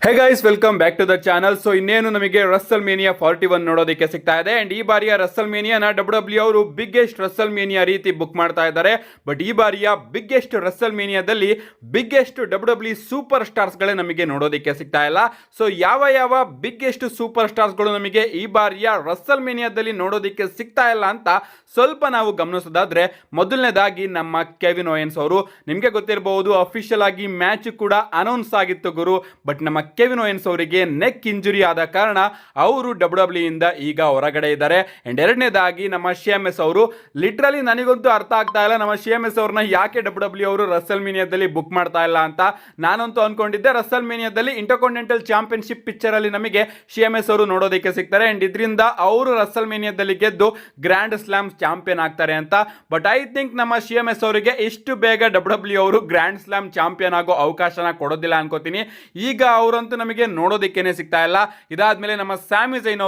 Hey guys, welcome back to the channel. So ಇನ್ನೇನು ನಮಗೆ Russell mania 41 ನೋಡೋದಕ್ಕೆ ಸಿಗ್ತಾ ಇದೆ. ಅಂಡ್ ಈ ಬಾರಿಯ ರಸಲ್ ಮೇನಿಯಾನ ಡಬ್ಲ್ಯೂ ಅವರು ಬಿಗ್ಗೆಸ್ಟ್ ರಸಲ್ ಮೇನಿಯಾ ರೀತಿ ಬುಕ್ ಮಾಡ್ತಾ ಇದ್ದಾರೆ. ಬಟ್ ಈ ಬಾರಿಯ ಬಿಗ್ಗೆಸ್ಟ್ ರಸಲ್ ಮೇನಿಯಾದಲ್ಲಿ ಬಿಗ್ಗೆಸ್ಟ್ ಡಬ್ಲ್ಯೂ ಸೂಪರ್ ಸ್ಟಾರ್ಸ್ ಗಳೇ ನಮಗೆ ನೋಡೋದಕ್ಕೆ ಸಿಗ್ತಾ ಇಲ್ಲ. ಸೊ ಯಾವ ಬಿಗ್ಗೆಸ್ಟ್ ಸೂಪರ್ ಸ್ಟಾರ್ಸ್ ಗಳು ನಮಗೆ ಈ ಬಾರಿಯ ರಸಲ್ ಮೇನಿಯಾದಲ್ಲಿ ನೋಡೋದಕ್ಕೆ ಸಿಗ್ತಾ ಇಲ್ಲ ಅಂತ ಸ್ವಲ್ಪ ನಾವು ಗಮನಿಸೋದಾದ್ರೆ, ಮೊದಲನೇದಾಗಿ ನಮ್ಮ ಕೆವಿನ್ ಓಯನ್ಸ್ ಅವರು, ನಿಮಗೆ ಗೊತ್ತಿರಬಹುದು ಅಫಿಷಿಯಲ್ ಆಗಿ ಮ್ಯಾಚ್ ಕೂಡ ಅನೌನ್ಸ್ ಆಗಿತ್ತು ಗುರು. ಬಟ್ ನಮ್ಮ ಕೆವಿನ್ ಓಯನ್ಸ್ ಅವರಿಗೆ ನೆಕ್ ಇಂಜುರಿ ಆದ ಕಾರಣ ಅವರು ಡಬ್ಲ್ಯೂ ಇಂದ ಈಗ ಹೊರಗಡೆ ಇದ್ದಾರೆ. ಅಂಡ್ ಎರಡನೇದಾಗಿ ನಮ್ಮ ಶಿಎಂಎಸ್ ಅವರು, ಲಿಟ್ರಲಿ ನನಗಂತೂ ಅರ್ಥ ಆಗ್ತಾ ಇಲ್ಲ ನಮ್ಮ ಶಿಎಂಎಸ್ ಅವ್ರನ್ನ ಯಾಕೆ ಡಬ್ಲ್ಯೂ ಅವರು ರಸಲ್ ಮೇನಿಯಾದಲ್ಲಿ ಬುಕ್ ಮಾಡ್ತಾ ಇಲ್ಲ ಅಂತ. ನಾನಂತೂ ಅನ್ಕೊಂಡಿದ್ದೆ ರಸಲ್ ಮೇನಿಯಾದಲ್ಲಿ ಇಂಟರ್ಕಾಂಟಿನೆಂಟಲ್ ಚಾಂಪಿಯನ್ಶಿಪ್ ಪಿಕ್ಚರ್ ಅಲ್ಲಿ ನಮಗೆ ಶಿಎಂಎಸ್ ಅವರು ನೋಡೋದಕ್ಕೆ ಸಿಗ್ತಾರೆ. ಅಂಡ್ ಇದರಿಂದ ಅವರು ರಸಲ್ ಮೇನಿಯಾದಲ್ಲಿ ಗೆದ್ದು ಗ್ರ್ಯಾಂಡ್ ಸ್ಲಾಮ್ ಚಾಂಪಿಯನ್ ಆಗ್ತಾರೆ ಅಂತ. ಬಟ್ ಐ ಥಿಂಕ್ ನಮ್ಮ ಶಿಎಂಎಸ್ ಅವರಿಗೆ ಇಷ್ಟು ಬೇಗ ಡಬ್ಲ್ಯೂ ಅವರು ಗ್ರ್ಯಾಂಡ್ ಸ್ಲಾಮ್ ಚಾಂಪಿಯನ್ ಆಗೋ ಅವಕಾಶನ ಕೊಡೋದಿಲ್ಲ ಅನ್ಕೋತೀನಿ. ಈಗ ಅವರಂತೂ ನಮಗೆ ನೋಡೋದಕ್ಕೇನೆ ಸಿಗ್ತಾ ಇಲ್ಲ. ಇದಾದ್ಮೇಲೆ ನಮ್ಮ ಸ್ಯಾಮಿ ಝೈನ್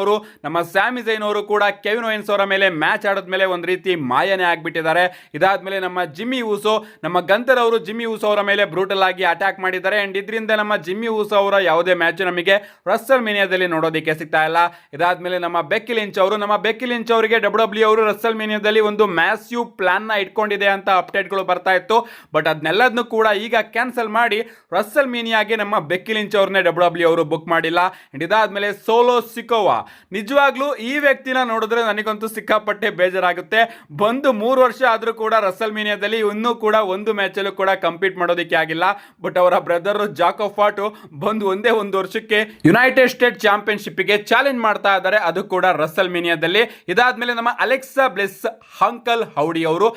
ಅವರು ಕೂಡ ಕೆವಿನ್ ಓಯನ್ಸ್ ಅವರ ಮೇಲೆ ಮ್ಯಾಚ್ ಆಡೋದ್ಮೇಲೆ ಒಂದು ರೀತಿ ಮಾಯನೇ ಆಗ್ಬಿಟ್ಟಿದ್ದಾರೆ. ಇದಾದ್ಮೇಲೆ ನಮ್ಮ ಜಿಮ್ಮಿ ಊಸೋ, ನಮ್ಮ ಗಂತರ್ ಅವರು ಜಿಮ್ಮಿ ಊಸೋ ಅವರ ಮೇಲೆ ಬ್ರೂಟಲ್ ಆಗಿ ಅಟ್ಯಾಕ್ ಮಾಡಿದ್ದಾರೆ. ಅಂಡ್ ಇದರಿಂದ ನಮ್ಮ ಜಿಮ್ಮಿ ಊಸೋ ಅವರ ಯಾವುದೇ ಮ್ಯಾಚ್ ನಮಗೆ ರಸಲ್ ಮೇನಿಯಾದಲ್ಲಿ ನೋಡೋದಕ್ಕೆ ಸಿಗ್ತಾ ಇಲ್ಲ. ಇದಾದ್ಮೇಲೆ ನಮ್ಮ ಬೆಕ್ಕಿ ಲಿಂಚ್ ಅವರಿಗೆ ಡಬ್ಲ್ಯೂ ಅವರು ರಸಲ್ ಮೇನಿಯಾದಲ್ಲಿ ಒಂದು ಮ್ಯಾಸಿವ್ ಪ್ಲಾನ್ ನ ಇಟ್ಕೊಂಡಿದೆ ಅಂತ ಅಪ್ಡೇಟ್ಗಳು ಬರ್ತಾ ಇತ್ತು. ಬಟ್ ಅದನ್ನೆಲ್ಲದನ್ನು ಕೂಡ ಈಗ ಕ್ಯಾನ್ಸಲ್ ಮಾಡಿ ರಸಲ್ ಮೇನಿಯಾಗೆ ನಮ್ಮ ಬೆಕ್ಕಿ ಲಿಂಚ್ ಅವ್ರನ್ನೇ ಡಬ್ಲ್ಯೂ ಅವರು ಬುಕ್ ಮಾಡಿಲ್ಲ. ಇದಾದ್ಮೇಲೆ ಸೋಲೋ ಸಿಕೋವಾ, ನಿಜವಾಗ್ಲೂ ಈ ವ್ಯಕ್ತಿನ ನೋಡಿದ್ರೆ ನನಗಂತೂ ಸಿಕ್ಕಾಪಟ್ಟೆ ಬೇಜಾರಾಗುತ್ತೆ. ಬಂದು 3 ವರ್ಷ ಆದ್ರೂ ಕೂಡ ರಸಲ್ ಮೇನಿಯಾದಲ್ಲಿ ಇನ್ನೂ ಕೂಡ ಒಂದು ಮ್ಯಾಚ್ ಅಲ್ಲೂ ಕೂಡ ಕಂಪೀಟ್ ಮಾಡೋದಕ್ಕೆ ಆಗಿಲ್ಲ. ಬಟ್ ಅವರ ಬ್ರದರ್ ಜಾಕೋ ಫಾಟು ಬಂದು ಒಂದೇ ಒಂದು ವರ್ಷಕ್ಕೆ ಯುನೈಟೆಡ್ ಸ್ಟೇಟ್ ಚಾಂಪಿಯನ್ಶಿಪ್ ಗೆ ಚಾಲೆಂಜ್ ಮಾಡ್ತಾ ಇದ್ದಾರೆ, ಅದು ಕೂಡ ರಸಲ್ ಮೇನಿಯಾದಲ್ಲಿ. ಇದಾದ್ಮೇಲೆ ನಮ್ಮ ಅಲೆಕ್ಸಾ ಬ್ಲೆಸ್, ಅಂಕಲ್ ಹೌಡಿ ಅವರು,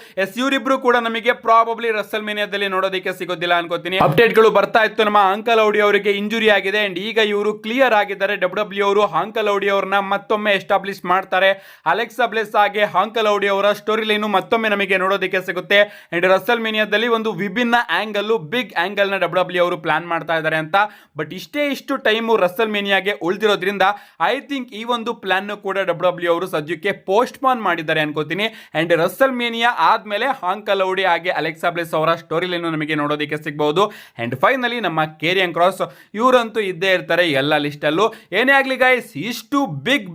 ಇವರಿಬ್ರು ಕೂಡ ನಮಗೆ ಪ್ರಾಬಬ್ಲಿ ರಸಲ್ ಮೇನಿಯಾದಲ್ಲಿ ನೋಡೋದಕ್ಕೆ ಸಿಗೋದಿಲ್ಲ ಅನ್ಕೋತೀನಿ. ಅಪ್ಡೇಟ್ಗಳು ಬರ್ತಾ ಇತ್ತು ನಮ್ಮ ಅಂಕಲ್ ಹೌಡಿ ಅವರಿಗೆ ಇಂಜುರಿ ಆಗಿದೆ. ಅಂಡ್ ಈಗ ಇವರು ಕ್ಲಿಯರ್ ಆಗಿದ್ದಾರೆ. ಡಬ್ಲ್ಯೂ ಅವರು ಅಂಕಲ್ ಹೌಡಿ ಅವರನ್ನ ಮತ್ತೊಮ್ಮೆ ಎಸ್ಟಾಬ್ಲಿಷ್ ಮಾಡ್ತಾರೆ. ಅಲೆಕ್ಸಾ ಬ್ಲೆಸ್ ಹಾಗೆ ಅಂಕಲ್ ಹೌಡಿ ಅವರ ಸ್ಟೋರಿ ಲೈನ್ ಮತ್ತೊಮ್ಮೆ ನಮಗೆ ನೋಡೋದಕ್ಕೆ ಸಿಗುತ್ತೆ. ಅಂಡ್ ರಸಲ್ ಮೇನಿಯಾದಲ್ಲಿ ಒಂದು ವಿಭಿನ್ನ ಆಂಗಲ್, ಬಿಗ್ ಆಂಗಲ್ ನ ಡಬ್ಲ್ಯೂ ಅವರು ಪ್ಲಾನ್ ಮಾಡ್ತಾ ಇದ್ದಾರೆ ಅಂತ. ಬಟ್ ಇಷ್ಟು ಟೈಮು ರಸಲ್ ಮೇನಿಯಾಗೆ ಉಳಿದಿರೋದ್ರಿಂದ ಐ ಥಿಂಕ್ ಈ ಒಂದು ಪ್ಲಾನ್ ಕೂಡ ಡಬ್ಲ್ಯೂ ಅವರು ಸದ್ಯಕ್ಕೆ ಪೋಸ್ಟ್ ಪಾನ್ ಮಾಡಿದ್ದಾರೆ ಅನ್ಕೋತೀನಿ. ಅಂಡ್ ರಸಲ್ ಮೇನಿಯಾ ಆದ್ಮೇಲೆ ಅಂಕಲ್ ಹೌಡಿ ಹಾಗೆ ಅಲೆಕ್ಸಾ ಬ್ಲೆಸ್ ಅವರ ಸ್ಟೋರಿ ಲೈನ್ ನಮಗೆ ನೋಡೋದಕ್ಕೆ ಸಿಗಬಹುದು. ಅಂಡ್ ಫೈನಲಿ ನಮ್ಮ ಕೇರಿಯನ್ ಕ್ರಾಸ್, ಇವರಂತೂ ಇದ್ದೇ ಇರ್ತಾರೆ ಎಲ್ಲ ಲಿಸ್ಟ್ ಅಲ್ಲೂ. ಏನೇ ಆಗ್ಲಿ ಗೈಸ್, ಇಷ್ಟು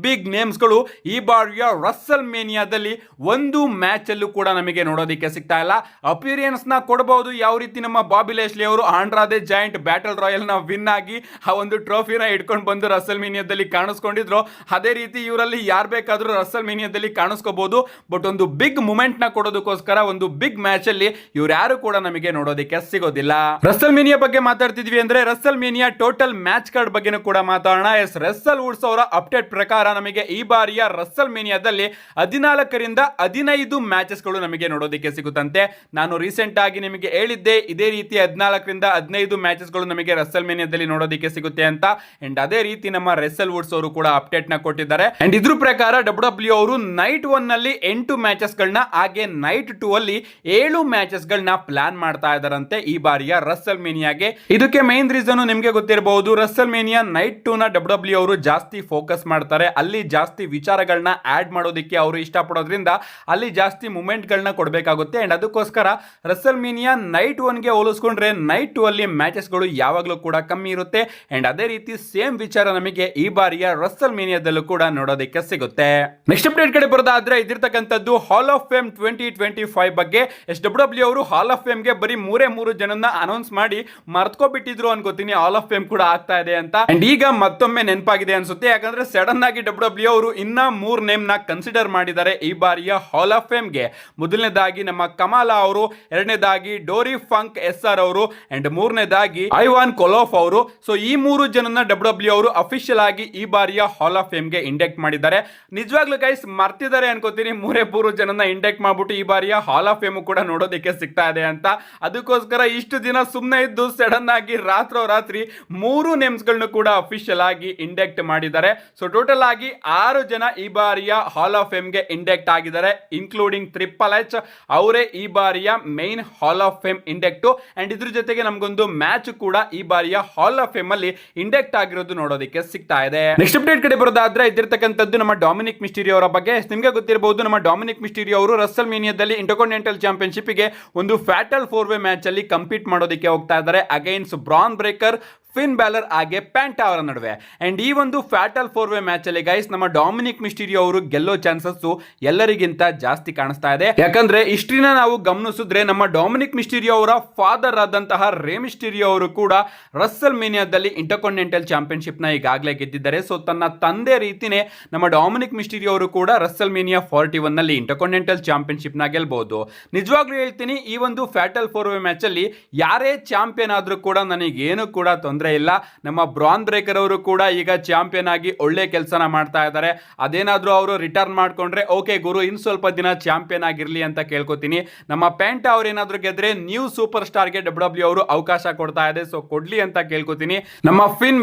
ಬಿಗ್ ನೇಮ್ಸ್ ಗಳು ಈ ಬಾರಿಯ ರಸಲ್ ಮೇನಿಯಾದಲ್ಲಿ ಒಂದು ಮ್ಯಾಚ್ ಅಲ್ಲೂ ಕೂಡ ನಮಗೆ ನೋಡೋದಕ್ಕೆ ಸಿಗ್ತಾ ಇಲ್ಲ. ಅಪಿಯರೆನ್ಸ್ ನ ಕೊಡಬಹುದು, ಯಾವ ರೀತಿ ನಮ್ಮ ಬಾಬಿ ಲ್ಯಾಶ್ಲಿ ಅವರು ಆಂಡ್ರಾದೆ ಜಾಯಿಂಟ್ ಬ್ಯಾಟಲ್ ರಾಯಲ್ ನ ವಿನ್ ಆಗಿ ಆ ಒಂದು ಟ್ರೋಫಿನ ಇಟ್ಕೊಂಡು ಬಂದು ರಸಲ್ ಮೇನಿಯಾದಲ್ಲಿ ಕಾಣಿಸ್ಕೊಂಡಿದ್ರು, ಅದೇ ರೀತಿ ಇವರಲ್ಲಿ ಯಾರು ಬೇಕಾದ್ರೂ ರಸಲ್ ಮೇನಿಯಾದಲ್ಲಿ ಕಾಣಿಸ್ಕೋಬಹುದು. ಬಟ್ ಒಂದು ಬಿಗ್ ಮೂಮೆಂಟ್ ನ ಕೊಡೋದಕ್ಕೋಸ್ಕರ ಒಂದು ಬಿಗ್ ಮ್ಯಾಚ್ ಅಲ್ಲಿ ಇವ್ರು ಯಾರು ಕೂಡ ನಮಗೆ ನೋಡೋದಕ್ಕೆ ಸಿಗೋದಿಲ್ಲ. ರಸಲ್ ಮೇನಿಯಾ ಬಗ್ಗೆ ಮಾತಾಡ್ತಿದ್ವಿ ಅಂದ್ರೆ Russell mania total match card ಬಗ್ಗೆ ಕೂಡ ಮಾತಾಡೋಣ. ರಸಲ್ ವುಡ್ಸ್ ಅವರ ಅಪ್ಡೇಟ್ ಪ್ರಕಾರ ನಮಗೆ ಈ ಬಾರಿಯ ರಸಲ್ ಮೇನಿಯಾದಲ್ಲಿ 14ರಿಂದ 15 ಮ್ಯಾಚಸ್ ಗಳು ನಮಗೆ ನೋಡೋದಕ್ಕೆ ಸಿಗುತ್ತಂತೆ. ನಾನು ರೀಸೆಂಟ್ ಆಗಿ ನಿಮಗೆ ಹೇಳಿದ್ದೆ ಇದೇ ರೀತಿ 14ರಿಂದ 15 ಮ್ಯಾಚಸ್ ಗಳು ನಮಗೆ ರಸಲ್ ಮೇನಿಯಾದಲ್ಲಿ ನೋಡೋದಕ್ಕೆ ಸಿಗುತ್ತೆ ಅಂತ. ಅಂಡ್ ಅದೇ ರೀತಿ ನಮ್ಮ ರಸಲ್ ವುಡ್ಸ್ ಅವರು ಕೂಡ ಅಪ್ಡೇಟ್ ನ ಕೊಟ್ಟಿದ್ದಾರೆ. ಅಂಡ್ ಇದ್ರ ಪ್ರಕಾರ ಡಬ್ಲ್ಯೂ ಅವರು ನೈಟ್ 1 ನಲ್ಲಿ 8 ಮ್ಯಾಚಸ್ ಗಳನ್ನ, ಹಾಗೆ ನೈಟ್ 2 ಅಲ್ಲಿ 7 ಮ್ಯಾಚಸ್ ಗಳನ್ನ ಪ್ಲಾನ್ ಮಾಡ್ತಾ ಇದ್ದಾರಂತೆ ಈ ಬಾರಿಯ ರಸಲ್ ಮೇನಿಯಾಗೆ. ಇದಕ್ಕೆ ಮೈನ್ ರೀಸನ್ ನಿಮಗೆ ಗೊತ್ತಿರಬಹುದು, ರಸಲ್ ಮೇನಿಯಾ ನೈಟ್ 2 ನ ಡಬ್ಲ್ಯೂ ಅವರು ಜಾಸ್ತಿ ಫೋಕಸ್ ಮಾಡ್ತಾರೆ. ಅಲ್ಲಿ ಜಾಸ್ತಿ ವಿಚಾರಗಳನ್ನ ಆಡ್ ಮಾಡೋದಕ್ಕೆ ಅವರು ಇಷ್ಟಪಡೋದ್ರಿಂದ ಅಲ್ಲಿ ಜಾಸ್ತಿ ಮೂಮೆಂಟ್ ಗಳನ್ನ ಕೊಡಬೇಕಾಗುತ್ತೆ. ಅಂಡ್ ಅದಕ್ಕೋಸ್ಕರ ರಸಲ್ ಮೇನಿಯಾ ನೈಟ್ 1 ಗೆ ಹೋಲಿಸ್ಕೊಂಡ್ರೆ ನೈಟ್ 2 ಅಲ್ಲಿ ಮ್ಯಾಚಸ್ ಗಳು ಯಾವಾಗಲೂ ಕೂಡ ಕಮ್ಮಿ ಇರುತ್ತೆ. ಅಂಡ್ ಅದೇ ರೀತಿ ಸೇಮ್ ವಿಚಾರ ನಮಗೆ ಈ ಬಾರಿಯ ರಸಲ್ ಮೇನಿಯಾದಲ್ಲೂ ಕೂಡ ನೋಡೋದಕ್ಕೆ ಸಿಗುತ್ತೆ. ನೆಕ್ಸ್ಟ್ ಅಪ್ಡೇಟ್ ಕಡೆ ಬರೋದಾದ್ರೆ ಇದಿರ್ತಕ್ಕಂಥದ್ದು ಹಾಲ್ ಆಫ್ ಫೇಮ್ 2025 ಬಗ್ಗೆ. ಡಬ್ಲ್ಯೂ ಅವರು ಹಾಲ್ ಆಫ್ ಫೇಮ್ ಗೆ ಬರೀ 3 ಜನನ್ನ ಅನೌನ್ಸ್ ಮಾಡಿ ಮರ್ತ್ಕೋಬಿಟ್ಟಿದ್ರು ಅನ್ಕೋತೀನಿ, ಹಾಲ್ ಆಫ್ ಫೇಮ್ ಕೂಡ ಆಗ್ತಾ ಇದೆ ಅಂತ. ಅಂಡ್ ಈಗ ಮತ್ತೊಮ್ಮೆ ನೆನಪಾಗಿದೆ ಅನ್ಸುತ್ತೆ, ಯಾಕಂದ್ರೆ ಸಡನ್ ಆಗಿ ಡಬ್ಲ್ಯೂ ಅವರು ಇನ್ನ 3 ನೇಮ್ ನ ಕನ್ಸಿಡರ್ ಮಾಡಿದ್ದಾರೆ ಈ ಬಾರಿಯ ಹಾಲ್ ಆಫ್ ಫೇಮ್ ಗೆ. ಮೊದಲನೇದಾಗಿ ನಮ್ಮ ಕಮಾಲಾ ಅವರು, ಎರಡನೇದಾಗಿ ಡೋರಿ ಫಂಕ್ SR ಅವರು, ಅಂಡ್ ಮೂರನೇದಾಗಿ ಐವಾನ್ ಕೊಲೋಫ್ ಅವರು. ಸೊ ಈ 3 ಜನನ್ನ ಡಬ್ಲ್ಯೂ ಅವರು ಅಫಿಷಿಯಲ್ ಆಗಿ ಈ ಬಾರಿಯ ಹಾಲ್ ಆಫ್ ಫೇಮ್ ಗೆ ಇಂಡೆಕ್ಟ್ ಮಾಡಿದ್ದಾರೆ. ನಿಜವಾಗ್ಲೂ ಗೈಸ್ ಮರ್ತಿದ್ದಾರೆ ಅನ್ಕೋತೀನಿ, 3 ಜನನ್ನ ಇಂಡೆಕ್ಟ್ ಮಾಡ್ಬಿಟ್ಟು ಈ ಬಾರಿಯ ಹಾಲ್ ಆಫ್ ಫೇಮ್ ಕೂಡ ನೋಡೋದಕ್ಕೆ ಸಿಗ್ತಾ ಇದೆ ಅಂತ. ಅದಕ್ಕೋಸ್ಕರ ಇಷ್ಟು ದಿನ ಸುಮ್ಮನೆ ಇದ್ದು ಸಡನ್ ಆಗಿ ರಾತ್ರಿ 3 ನೇಮ್ಸ್ ಗಳನ್ನು ಕೂಡ ಅಫಿಷಿಯಲ್ ಆಗಿ ಇಂಡೆಕ್ಟ್ ಮಾಡಿದ್ದಾರೆ. ಸೊ ಟೋಟಲ್ ಆಗಿ 6 ಜನ ಈ ಬಾರಿಯ ಹಾಲ್ ಆಫ್ ಫೇಮ್ ಗೆ ಇಂಡೆಕ್ಟ್ ಆಗಿದ್ದಾರೆ, ಇನ್ಕ್ಲೂಡಿಂಗ್ ಟ್ರಿಪಲ್ ಎಚ್. ಅವರೇ ಈ ಬಾರಿಯ main hall of fame induct. And ಇದ್ರ ಜೊತೆಗೆ ನಮಗೊಂದು ಮ್ಯಾಚ್ ಕೂಡ ಈ ಬಾರಿಯ ಹಾಲ್ ಆಫ್ ಫೇಮ್ ಅಲ್ಲಿ ಇಂಡೆಕ್ಟ್ ಆಗಿರೋದು ನೋಡೋದಕ್ಕೆ ಸಿಗ್ತಾ ಇದೆ. ನೆಕ್ಸ್ಟ್ ಅಪ್ಡೇಟ್ ಕಡೆ ಬರೋದಾದ್ರೆ ಇದಿರ್ತಕ್ಕಂಥದ್ದು ನಮ್ಮ ಡೊಮಿನಿಕ್ ಮಿಸ್ಟೀರಿಯೋ ಅವರ ಬಗ್ಗೆ. ನಿಮಗೆ ಗೊತ್ತಿರಬಹುದು ನಮ್ಮ ಡೊಮಿನಿಕ್ ಮಿಸ್ಟೀರಿಯೋ ಅವರು ರಸಲ್ ಮೇನಿಯಾದಲ್ಲಿ ಇಂಟರ್ಕಾಂಟಿನೆಂಟಲ್ ಚಾಂಪಿಯನ್ಶಿಪ್ ಗೆ ಒಂದು ಫ್ಯಾಟಲ್ 4-ವೇ ಮ್ಯಾಚ್ ಅಲ್ಲಿ ಕಂಪೀಟ್ ಮಾಡೋದಕ್ಕೆ ಹೋಗ್ತಾ ಇದ್ದಾರೆ against Bron Breakker, Finn Balor ಹಾಗೆ ಪ್ಯಾಂಟಾ ಅವರ ನಡುವೆ. ಅಂಡ್ ಈ ಒಂದು ಫ್ಯಾಟಲ್ 4-ವೇ ಮ್ಯಾಚ್ ಅಲ್ಲಿ ಗೈಸ್ ನಮ್ಮ ಡಾಮಿನಿಕ್ ಮಿಸ್ಟೀರಿಯೋ ಅವರು ಗೆಲ್ಲೋ ಚಾನ್ಸಸ್ ಎಲ್ಲರಿಗಿಂತ ಜಾಸ್ತಿ ಕಾಣಿಸ್ತಾ ಇದೆ. ಯಾಕಂದ್ರೆ ಹಿಸ್ಟ್ರಿನ ನಾವು ಗಮನಿಸಿದ್ರೆ ನಮ್ಮ ಡಾಮಿನಿಕ್ ಮಿಸ್ಟೀರಿಯೋ ಅವರ ಫಾದರ್ ಆದಂತಹ ರೇ ಮಿಸ್ಟೀರಿಯೋ ಅವರು ಕೂಡ ರಸ್ಸಲ್ ಮೇನಿಯಾದಲ್ಲಿ ಇಂಟರ್ಕಾಂಟಿನೆಂಟಲ್ ಚಾಂಪಿಯನ್ಶಿಪ್ ನ ಈಗಾಗಲೇ ಗೆದ್ದಿದ್ದಾರೆ. ಸೊ ತನ್ನ ತಂದೆ ರೀತಿನೇ ನಮ್ಮ ಡಾಮಿನಿಕ್ ಮಿಸ್ಟೀರಿಯೋ ಅವರು ಕೂಡ ರಸ್ಸಲ್ ಮೇನಿಯಾ 41 ನಲ್ಲಿ ಇಂಟರ್ಕಾಂಟಿನೆಂಟಲ್ ಚಾಂಪಿಯನ್ಶಿಪ್ ನ ಗೆಲ್ಬಹುದು. ನಿಜವಾಗ್ಲೂ ಹೇಳ್ತೀನಿ, ಈ ಒಂದು ಫ್ಯಾಟಲ್ 4-ವೇ ಮ್ಯಾಚ್ ಅಲ್ಲಿ ಯಾರೇ ಚಾಂಪಿಯನ್ ಆದ್ರೂ ಕೂಡ ನನಗೇನು ಕೂಡ ತೊಂದರೆ ಇಲ್ಲ. ನಮ್ಮ ಬ್ರಾನ್ ಬ್ರೇಕರ್ ಅವರು ಕೂಡ ಈಗ ಚಾಂಪಿಯನ್ ಆಗಿ ಒಳ್ಳೆ ಕೆಲಸನ ಮಾಡ್ತಾ ಇದ್ದಾರೆ. ಅದೇನಾದ್ರೂ ಅವರು ರಿಟರ್ನ್ ಮಾಡ್ಕೊಂಡ್ರೆ ಓಕೆ ಗುರು, ಇನ್ ಸ್ವಲ್ಪ ದಿನ ಚಾಂಪಿಯನ್ ಆಗಿರ್ಲಿ ಅಂತ ಕೇಳ್ಕೊತೀನಿ. ನಮ್ಮ ಪ್ಯಾಂಟಾ ಅವ್ರು ಏನಾದ್ರೂ ಗೆದ್ರೆ ನ್ಯೂ ಸೂಪರ್ ಸ್ಟಾರ್ ಗೆ WWE ಅವರು ಅವಕಾಶ ಕೊಡ್ತಾ ಇದೆ, ಸೊ ಕೊಡ್ಲಿ ಅಂತ ಕೇಳ್ಕೊತೀನಿ. ನಮ್ಮ ಫಿನ್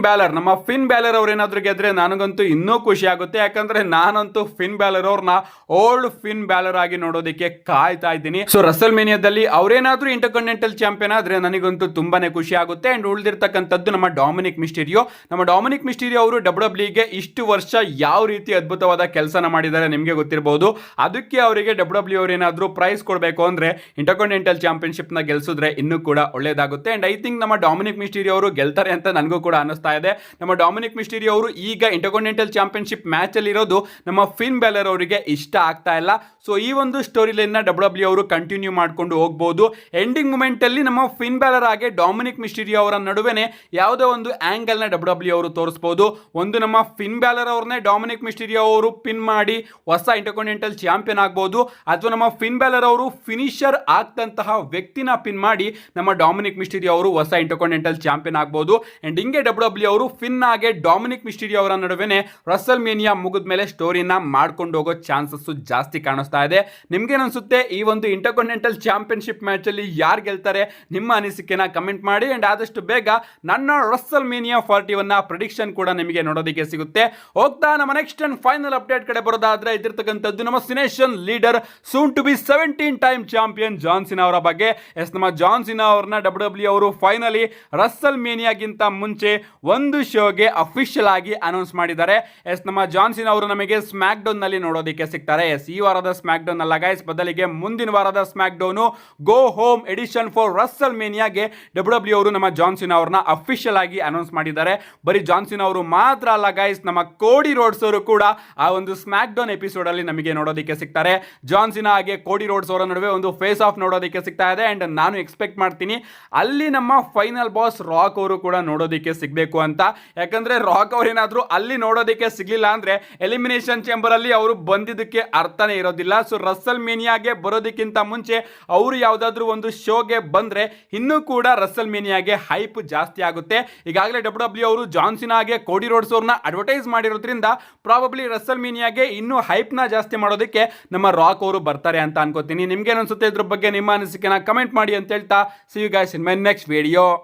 ಬ್ಯಾಲರ್ ಅವ್ರು ಏನಾದ್ರೂ ಗೆದ್ರೆ ನನಗಂತೂ ಇನ್ನೂ ಖುಷಿ ಆಗುತ್ತೆ. ಯಾಕಂದ್ರೆ ನಾನಂತೂ ಫಿನ್ ಬ್ಯಾಲರ್ ಅವ್ರನ್ನ ಓಲ್ಡ್ ಫಿನ್ ಬ್ಯಾಲರ್ ಆಗಿ ನೋಡೋದಕ್ಕೆ ಕಾಯ್ತಾ ಇದ್ದೀನಿ. ಸೊ ರಸಲ್ ಮೇನಿಯಾದಲ್ಲಿ ಅವ್ರೇನಾದ್ರೂ ಇಂಟರ್ಕಾಂಟಿನೆಂಟಲ್ ಚಾಂಪಿಯನ್ ಆದ್ರೆ ನನಗಂತೂ ತುಂಬಾನೇ ಖುಷಿ ಆಗುತ್ತೆ. ಅಂಡ್ ಉಳಿದಿರ್ತಕ್ಕಂಥದ್ದು ನಮ್ಮ ಡಾಮಿನಿಕ್ ಮಿಸ್ಟೀರಿಯೋ ಅವರು WWE ಗೆ ಇಷ್ಟು ವರ್ಷ ಯಾವ ರೀತಿ ಅದ್ಭುತವಾದ ಕೆಲಸನ ಮಾಡಿದ್ದಾರೆ ನಿಮಗೆ ಗೊತ್ತಿರಬಹುದು. ಅದಕ್ಕೆ ಅವರಿಗೆ WWE ಅವರು ಏನಾದ್ರೂ ಪ್ರೈಸ್ ಕೊಡಬೇಕು ಅಂದ್ರೆ ಇಂಟರ್ಕಾಂಟಿನೆಂಟಲ್ ಚಾಂಪಿಯನ್ಶಿಪ್ ನ ಗೆಲ್ಸಿದ್ರೆ ಇನ್ನೂ ಕೂಡ ಒಳ್ಳೇದಾಗುತ್ತೆ. ಅಂಡ್ ಐ ಥಿಂಕ್ ನಮ್ಮ ಡಾಮಿನಿಕ್ ಮಿಸ್ಟೀರಿಯೋ ಅವರು ಗೆಲ್ತಾರೆ ಅಂತ ನನಗೂ ಕೂಡ ಅನಿಸ್ತಾ ಇದೆ. ನಮ್ಮ ಡಾಮಿನಿಕ್ ಮಿಸ್ಟೀರಿಯೋ ಅವರು ಈಗ ಇಂಟರ್ಕಾಂಟಿನೆಂಟಲ್ ಚಾಂಪಿಯನ್ಶಿಪ್ ಮ್ಯಾಚ್ ಅಲ್ಲಿ ಇರೋದು ನಮ್ಮ ಫಿನ್ ಬ್ಯಾಲರ್ ಅವರಿಗೆ ಇಷ್ಟ ಆಗ್ತಾ ಇಲ್ಲ. ಸೊ ಈ ಒಂದು ಸ್ಟೋರಿ ಲೈನ್ ನ WWE ಅವರು ಕಂಟಿನ್ಯೂ ಮಾಡ್ಕೊಂಡು ಹೋಗಬಹುದು. ಎಂಡಿಂಗ್ ಮೂಮೆಂಟ್ ಅಲ್ಲಿ ನಮ್ಮ ಫಿನ್ ಬ್ಯಾಲರ್ ಹಾಗೆ ಡಾಮಿನಿಕ್ ಮಿಸ್ಟೀರಿಯೋ ಅವರ ನಡುವೆನೆ ಯಾವುದೋ ಒಂದು ಆಂಗಲ್ ನ WWE ಅವರು ತೋರಿಸಬಹುದು. ಒಂದು ನಮ್ಮ ಫಿನ್ ಬ್ಯಾಲರ್ ಅವ್ರನ್ನೇ ಡಾಮಿನಿಕ್ ಮಿಸ್ಟೀರಿಯೋ ಅವರು ಪಿನ್ ಮಾಡಿ ಹೊಸ ಇಂಟರ್ಕಾಂಟಿನೆಂಟಲ್ ಚಾಂಪಿಯನ್ ಆಗಬಹುದು, ಅಥವಾ ನಮ್ಮ ಫಿನ್ ಬ್ಯಾಲರ್ ಅವರು ಫಿನಿಶರ್ ಆಗ್ತಂತಹ ವ್ಯಕ್ತಿನ ಪಿನ್ ಮಾಡಿ ನಮ್ಮ ಡಾಮಿನಿಕ್ ಮಿಸ್ಟೀರಿಯೋ ಅವರು ಹೊಸ ಇಂಟರ್ಕಾಂಟಿನೆಂಟಲ್ ಚಾಂಪಿಯನ್ ಆಗಬಹುದು. ಅಂಡ್ ಹಿಂಗೆ WWE ಅವರು ಫಿನ್ ಹಾಗೆ ಡಾಮಿನಿಕ್ ಮಿಸ್ಟೀರಿಯೋ ಅವರ ನಡುವೆನೆ ರಸಲ್ ಮೇನಿಯಾ ಮುಗಿದ ಮೇಲೆ ಸ್ಟೋರಿನ ಮಾಡ್ಕೊಂಡು ಹೋಗೋ ಚಾನ್ಸಸ್ ಜಾಸ್ತಿ ಕಾಣಿಸ್ತಾ ಇದೆ. ನಿಮ್ಗೇನು ಅನ್ಸುತ್ತೆ ಈ ಒಂದು ಇಂಟರ್ಕಾಂಟಿನೆಂಟಲ್ ಚಾಂಪಿಯನ್ಶಿಪ್ ಮ್ಯಾಚ್ ಅಲ್ಲಿ ಯಾರು ಗೆಲ್ತಾರೆ? ನಿಮ್ಮ ಅನಿಸಿಕೆನ ಕಮೆಂಟ್ ಮಾಡಿ. ಅಂಡ್ ಆದಷ್ಟು ಬೇಗ ನನ್ನ ರಸಲ್ ಮೇನಿಯಾ 41 ನ ಪ್ರಿಡಿಕ್ಷನ್ ಕೂಡ ನಿಮಗೆ ನೋಡೋದಕ್ಕೆ ಸಿಗುತ್ತೆ. ಹೋಗ್ತಾ ನಮ್ಮ ನೆಕ್ಸ್ಟ್ ಅಂಡ್ ಫೈನಲ್ ಅಪ್ಡೇಟ್ ಕಡೆ ಬರೋದಾದ್ರೆ ಇದಿರ್ತಕ್ಕಂಥದ್ದು ನಮ್ಮ Cenation leader soon to be 17 time champion John Cena ಅವರ ಬಗ್ಗೆ. ನಮ್ಮ ಜಾನ್ ಸಿನಾ ಅವರನ್ನ WWE ಅವರು ಫೈನಲಿ ರಸಲ್ ಮೇನಿಯಾಗಿಂತ ಮುಂಚೆ ಒಂದು ಶೋಗೆ ಅಫಿಷಿಯಲ್ ಆಗಿ ಅನೌನ್ಸ್ ಮಾಡಿದ್ದಾರೆ. ನಮ್ಮ ಜಾನ್ ಸಿನಾ ಅವರು ನಮಗೆ ಸ್ಮ್ಯಾಕ್ ಡೌನ್ ನಲ್ಲಿ ನೋಡೋದಕ್ಕೆ ಸಿಗ್ತಾರೆ. ಈ ವಾರದ ಸ್ಮ್ಯಾಕ್ ಡೌನ್ ಅಲ್ಲ ಗೈಸ್, ಬದಲಿಗೆ ಮುಂದಿನ ವಾರದ SmackDown go home edition for ರಸಲ್ ಮೇನಿಯಾಗೆ WWE ಅವರು ನಮ್ಮ ಜಾನ್ ಸಿನಾ ಅವರನ್ನ ಅಫಿಷಿಯಲ್ ಆಗಿ ಅನೌನ್ಸ್ ಮಾಡಿದ್ದಾರೆ. ಬರೀ ಜಾನ್ ಸಿನಾ ಅವರು ಮಾತ್ರ ಅಲ್ಲ ಗೈಸ್, ನಮ್ಮ ಕೋಡಿ ರೋಡ್ಸ್ ಅವರು ಕೂಡ ಆ ಒಂದು ಸ್ಮ್ಯಾಕ್ ಡೌನ್ ಎಪಿಸೋಡ್ ಅಲ್ಲಿ ನಮಗೆ ನೋಡೋದಕ್ಕೆ ಸಿಗ್ತಾರೆ. ಜಾನ್ ಸಿನಾ ಹಾಗೆ ಕೋಡಿ ರೋಡ್ಸ್ ಅವರ ನಡುವೆ ಒಂದು ಫೇಸ್ ಆಫ್ ನೋಡೋದಕ್ಕೆ ಸಿಗ್ತಾ ಇದೆ. ಅಂಡ್ ನಾನು ಎಕ್ಸ್ಪೆಕ್ಟ್ ಮಾಡ್ತೀನಿ ಅಲ್ಲಿ ನಮ್ಮ ಫೈನಲ್ ಬಾಸ್ ರಾಕ್ ಅವರು ಕೂಡ ನೋಡೋದಕ್ಕೆ ಸಿಗಬೇಕು ಅಂತ. ಯಾಕಂದ್ರೆ ರಾಕ್ ಅವ್ರು ಏನಾದ್ರು ಅಲ್ಲಿ ನೋಡೋದಕ್ಕೆ ಸಿಗ್ಲಿಲ್ಲ ಅಂದ್ರೆ ಎಲಿಮಿನೇಷನ್ ಚೇಂಬರ್ ಅಲ್ಲಿ ಅವರು ಬಂದಿದ್ದಕ್ಕೆ ಅರ್ಥನೇ ಇರೋದಿಲ್ಲ. ಸೊ ರಸಲ್ ಮೇನಿಯಾಗೆ ಬರೋದಕ್ಕಿಂತ ಮುಂಚೆ ಅವರು ಯಾವ್ದಾದ್ರು ಒಂದು ಶೋಗೆ ಬಂದ್ರೆ ಇನ್ನೂ ಕೂಡ ರಸಲ್ ಮೇನಿಯಾಗೆ ಹೈಪ್ ಜಾಸ್ತಿ ಆಗುತ್ತೆ. ಈಗಾಗಲೇ WWE ಅವರು ಜಾನ್ ಸಿನಾಗೆ ಕೋಡಿ ರೋಡ್ಸ್ ಅವ್ರನ್ನ ಅಡ್ವರ್ಟೈಸ್ ಮಾಡಿರೋದ್ರಿಂದ ಪ್ರಾಬಬ್ಲಿ ರಸಲ್ ಮೇನಿಯಾಗೆ ಇನ್ನೂ ಹೈಪ್ ನ ಜಾಸ್ತಿ ಮಾಡೋದಕ್ಕೆ ನಮ್ಮ ರಾಕ್ ಅವರು ಬರ್ತಾರೆ ಅಂತ ಅನ್ಕೋತೀನಿ. ನಿಮ್ಗೆ ಅನ್ಸುತ್ತೆ ಇದ್ರ ಬಗ್ಗೆ ನಿಮ್ಮ ಅನಿಸಿಕೆನ ಕಮೆಂಟ್ ಮಾಡಿ ಅಂತ ಹೇಳ್ತಾ, see you guys in my next video.